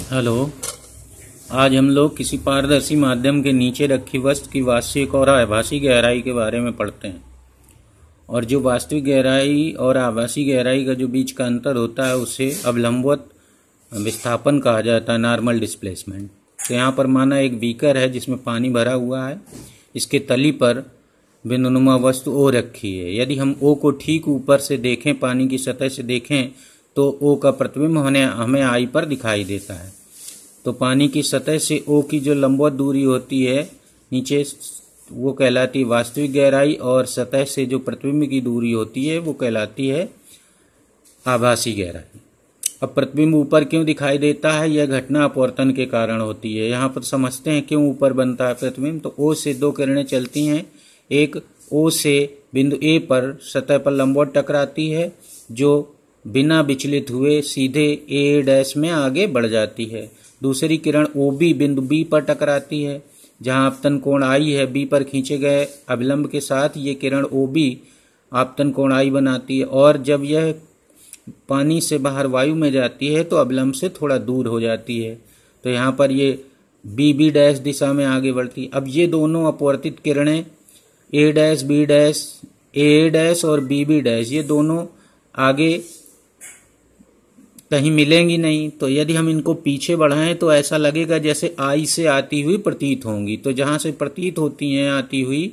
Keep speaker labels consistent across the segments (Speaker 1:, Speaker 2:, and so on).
Speaker 1: Hello. आज हम लोग किसी पारदर्शी माध्यम के नीचे रखी वस्तु की वास्तविक और आभासी गहराई के बारे में पढ़ते हैं। और जो वास्तविक गहराई और आभासी गहराई का जो बीच का अंतर होता है उसे अवलंबवत विस्थापन कहा जाता है, नॉर्मल डिस्प्लेसमेंट। तो यहाँ पर माना एक बीकर है जिसमें पानी भरा हुआ है, इसके तली पर बिंदुनुमा वस्तु ओ रखी है। यदि हम ओ को ठीक ऊपर से देखें, पानी की सतह से देखें, तो ओ का प्रतिबिंब हमें आई पर दिखाई देता है। तो पानी की सतह से ओ की जो लंबवत दूरी होती है नीचे, वो कहलाती है वास्तविक गहराई, और सतह से जो प्रतिबिंब की दूरी होती है वो कहलाती है आभासी गहराई। अब प्रतिबिंब ऊपर क्यों दिखाई देता है? यह घटना अपवर्तन के कारण होती है। यहाँ पर समझते हैं क्यों ऊपर बनता है प्रतिबिंब। तो ओ से दो किरणें चलती हैं, एक ओ से बिंदु ए पर सतह पर लंबवत टकराती है, जो बिना विचलित हुए सीधे ए डैश में आगे बढ़ जाती है। दूसरी किरण ओ बी बिंदु बी पर टकराती है, जहां आपतन कोण आई है। बी पर खींचे गए अभिलंब के साथ ये किरण ओ बी आपतन कोण आई बनाती है, और जब यह पानी से बाहर वायु में जाती है तो अभिलंब से थोड़ा दूर हो जाती है। तो यहाँ पर ये बी बी डैश दिशा में आगे बढ़ती है। अब ये दोनों अपवर्तित किरणें ए डैश बी डैश, ए डैश और बी बी डैश, ये दोनों आगे कहीं मिलेंगी नहीं। तो यदि हम इनको पीछे बढ़ाएं तो ऐसा लगेगा जैसे आई से आती हुई प्रतीत होंगी। तो जहां से प्रतीत होती हैं आती हुई,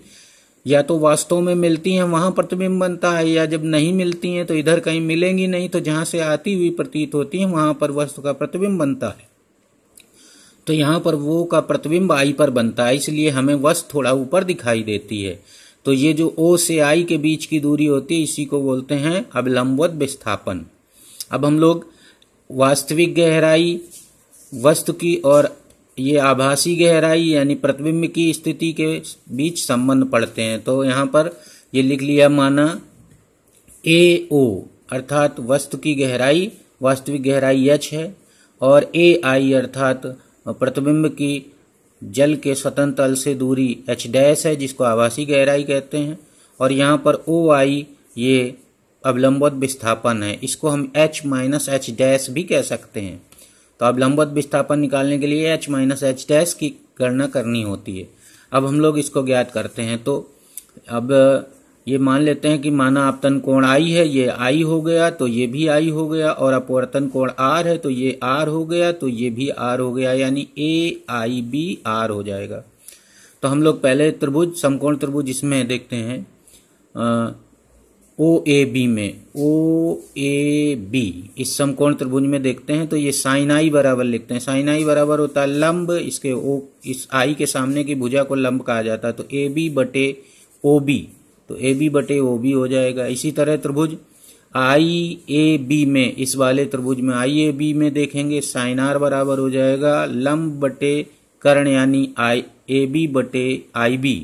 Speaker 1: या तो वास्तव में मिलती हैं वहां प्रतिबिंब बनता है, या जब नहीं मिलती हैं तो इधर कहीं मिलेंगी नहीं। तो जहां से आती हुई प्रतीत होती हैं वहां पर वस्तु का प्रतिबिंब बनता है। तो यहाँ पर वो का प्रतिबिंब आई पर बनता है, इसलिए हमें वस्तु थोड़ा ऊपर दिखाई देती है। तो ये जो ओ से आई के बीच की दूरी होती है, इसी को बोलते हैं अवलंबवत विस्थापन। अब हम लोग वास्तविक गहराई वस्तु की और ये आभासी गहराई यानी प्रतिबिंब की स्थिति के बीच संबंध पढ़ते हैं। तो यहाँ पर ये लिख लिया, माना ए ओ अर्थात वस्तु की गहराई, वास्तविक गहराई h है, और ए आई अर्थात प्रतिबिंब की जल के स्वतंत्र तल से दूरी h डैश है, जिसको आभासी गहराई कहते हैं। और यहाँ पर ओ आई ये अवलंबवत विस्थापन है, इसको हम h माइनस एच डैश भी कह सकते हैं। तो अवलंबवत विस्थापन निकालने के लिए h माइनस एच डैश की गणना करनी होती है। अब हम लोग इसको ज्ञात करते हैं। तो अब ये मान लेते हैं कि माना आपतन कोण आई है, ये आई हो गया, तो ये भी आई हो गया, और अपवर्तन कोण आर है तो ये आर हो गया, तो ये भी आर हो गया, यानी ए आई बी आर हो जाएगा। तो हम लोग पहले त्रिभुज, समकोण त्रिभुज इसमें देखते हैं, ओ ए बी में, ओ ए बी इस समकोण त्रिभुज में देखते हैं। तो ये साइन आई बराबर लिखते हैं। साइन आई बराबर होता है लंब, इसके ओ इस आई के सामने की भुजा को लंब कहा जाता है। तो ए बी बटे ओ बी, तो ए बी बटे ओ बी हो जाएगा। इसी तरह त्रिभुज आई ए बी में, इस वाले त्रिभुज में आई ए बी में देखेंगे, साइन आर बराबर हो जाएगा लंब बटे कर्ण, यानी आई ए बी बटे आई बी।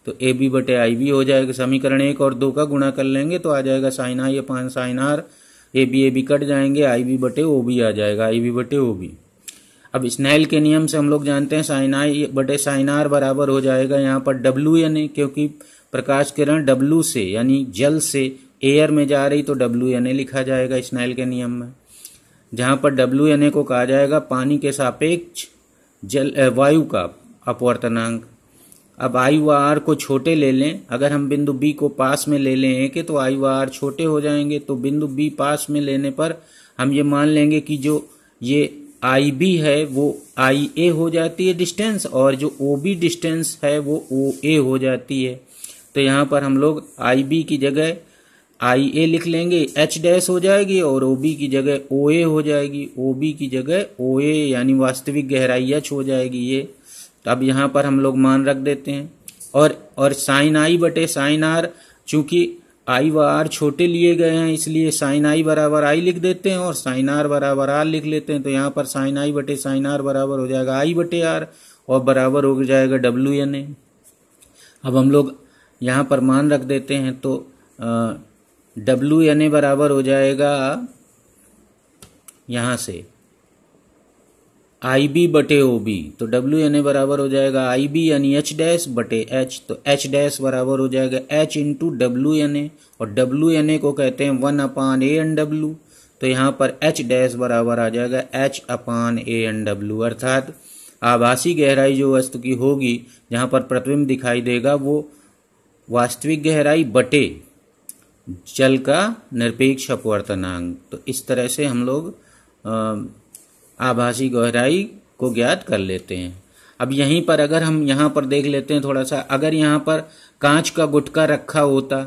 Speaker 1: तो ए बी बटे आई बी हो जाएगा। समीकरण 1 और 2 का गुणा कर लेंगे तो आ जाएगा sine I upon sine R, A B cut जाएंगे, आई बी बटे ओ बी आ जाएगा, आई बी बटे ओ बी। अब स्नेल के नियम से हम लोग जानते हैं साइन आई बटे साइन आर बराबर हो जाएगा यहाँ पर डब्ल्यू एन ए, क्योंकि प्रकाश किरण डब्ल्यू से यानी जल से एयर में जा रही, तो डब्ल्यू एन ए लिखा जाएगा स्नेल के नियम में, जहां पर डब्ल्यू एन ए को कहा जाएगा पानी के सापेक्ष जल वायु का अपवर्तनांक। अब आई व आर को छोटे ले लें, अगर हम बिंदु बी को पास में ले लें कि तो आई व आर छोटे हो जाएंगे। तो बिंदु बी पास में लेने पर हम ये मान लेंगे कि जो ये आई बी है वो आई ए हो जाती है डिस्टेंस, और जो ओ बी डिस्टेंस है वो ओ ए हो जाती है। तो यहाँ पर हम लोग आई बी की जगह आई ए लिख लेंगे, एच डैश हो जाएगी, और ओ बी की जगह ओ ए हो जाएगी, ओ बी की जगह ओ ए, यानी वास्तविक गहराई एच हो जाएगी ये। तो अब यहाँ पर हम लोग मान रख देते हैं, और साइन आई बटे साइन आर, चूंकि आई व आर छोटे लिए गए हैं इसलिए साइन आई बराबर आई लिख देते हैं और साइन आर बराबर आर लिख लेते हैं। तो यहाँ पर साइन आई बटे साइन आर बराबर हो जाएगा आई बटे आर, और बराबर हो जाएगा डब्ल्यू एन ए। अब हम लोग यहाँ पर मान रख देते हैं, तो डब्ल्यू एन ए बराबर हो जाएगा यहाँ से आई बी बटे ओ बी। तो डब्ल्यू एन ए बराबर हो जाएगा आई बी यानी एच डैश बटे एच, तो एच डैश बराबर हो जाएगा H into W N A, और डब्ल्यू एन ए को कहते हैं 1 अपान ए एन डब्ल्यू। तो यहाँ पर एच डैश बराबर आ जाएगा H/ANW, अर्थात आभासी गहराई जो वस्तु की होगी जहाँ पर प्रतिबिंब दिखाई देगा वो वास्तविक गहराई बटे जल का निरपेक्ष अपवर्तनांक। तो इस तरह से हम लोग आभासी गहराई को ज्ञात कर लेते हैं। अब यहीं पर अगर हम यहाँ पर देख लेते हैं थोड़ा सा, अगर यहाँ पर कांच का गुटका रखा होता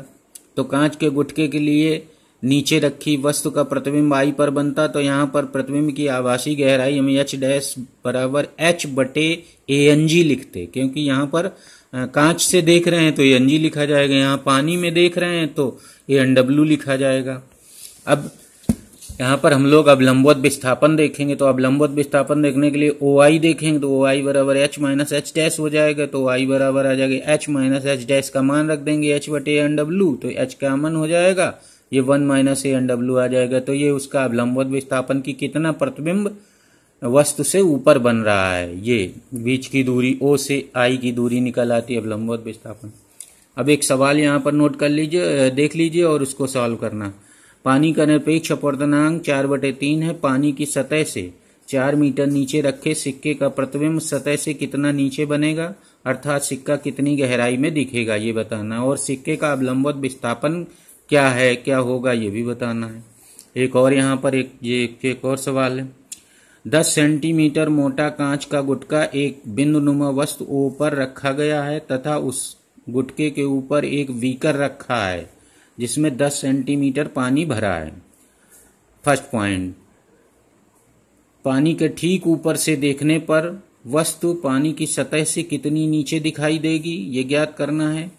Speaker 1: तो कांच के गुटके के लिए नीचे रखी वस्तु का प्रतिबिंब आई पर बनता, तो यहाँ पर प्रतिबिंब की आभासी गहराई हम एच डैश बराबर H/ANG लिखते, क्योंकि यहाँ पर कांच से देख रहे हैं तो ANG लिखा जाएगा, यहाँ पानी में देख रहे हैं तो ANW लिखा जाएगा। अब यहाँ पर हम लोग अब लंबवत विस्थापन देखेंगे, तो अब लंबवत विस्थापन देखने के लिए OI देखेंगे तो OI बराबर H माइनस H डैश हो जाएगा, तो OI बराबर आ जाएगा H माइनस H डैश का मान रख देंगे H/ANW, तो H का मान हो जाएगा ये 1 माइनस ANW आ जाएगा। तो ये उसका अब लंबवत विस्थापन की कितना प्रतिबिंब वस्तु से ऊपर बन रहा है, ये बीच की दूरी O से I की दूरी निकल आती है अब लंबवत विस्थापन। अब एक सवाल यहाँ पर नोट कर लीजिए, देख लीजिए और उसको सॉल्व करना। पानी का निरपेक्ष अपवर्तनांक 4/3 है। पानी की सतह से 4 मीटर नीचे रखे सिक्के का प्रतिबिंब सतह से कितना नीचे बनेगा, अर्थात सिक्का कितनी गहराई में दिखेगा ये बताना, और सिक्के का अब लंबवत विस्थापन क्या है, क्या होगा ये भी बताना है। एक और यहाँ पर एक और सवाल है। 10 सेंटीमीटर मोटा कांच का गुटका एक बिंदुनुमा वस्तु O पर रखा गया है तथा उस गुटके के ऊपर एक बीकर रखा है जिसमें 10 सेंटीमीटर पानी भरा है। फर्स्ट पॉइंट, पानी के ठीक ऊपर से देखने पर वस्तु पानी की सतह से कितनी नीचे दिखाई देगी ये ज्ञात करना है।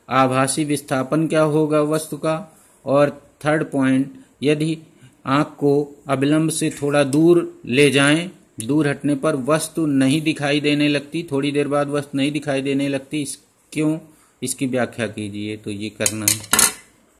Speaker 1: आभासी विस्थापन क्या होगा वस्तु का, और थर्ड पॉइंट, यदि आंख को अविलंब से थोड़ा दूर ले जाएं, दूर हटने पर वस्तु नहीं दिखाई देने लगती, थोड़ी देर बाद वस्तु नहीं दिखाई देने लगती, क्यों, इसकी व्याख्या कीजिए। तो ये करना है।